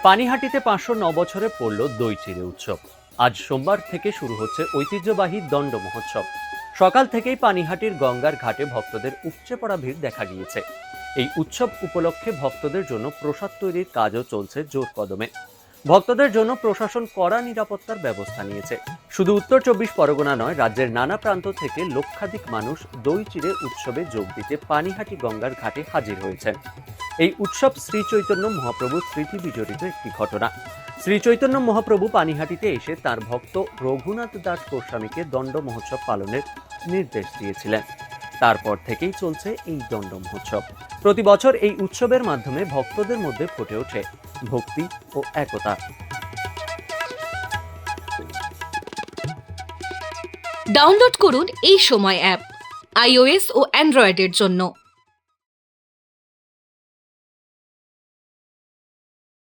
পানিহাটিতে 509 বছরে পড়ল দই চিড়ে উৎসব। আজ সোমবার থেকে শুরু হচ্ছে ঐতিহ্যবাহী দণ্ড মহোৎসব। সকাল থেকেই পানিহাটির গঙ্গার ঘাটে ভক্তদের উপচে পড়া ভিড় দেখা গিয়েছে। এই উৎসব উপলক্ষে ভক্তদের জন্য প্রসাদ তৈরির কাজও চলছে জোর কদমে। ভক্তদের জন্য প্রশাসন কড়া নিরাপত্তার ব্যবস্থা নিয়েছে। শুধু উত্তর 24 পরগনা নয়, রাজ্যের নানা প্রান্ত থেকে লক্ষাধিক মানুষ দই চিড়ে উৎসবে যোগ দিতে পানিহাটি গঙ্গার ঘাটে হাজির হয়েছেন। এই উৎসব শ্রী চৈতন্য মহাপ্রভুর স্মৃতি বিজড়িত একটি ঘটনা। শ্রী চৈতন্য মহাপ্রভু পানিহাটিতে এসে তার ভক্ত রঘুনাথ দাস গোস্বামীকে দণ্ড মহোৎসব পালনের নির্দেশ দিয়েছিলেন। তারপর থেকেই চলছে এই দণ্ড মহোৎসব। প্রতি বছর এই উৎসবের মাধ্যমে ভক্তদের মধ্যে ফুটে ওঠে ভক্তি ও একতা। ডাউনলোড করুন এই সময় অ্যাপ iOS ও অ্যান্ড্রয়েডের জন্য।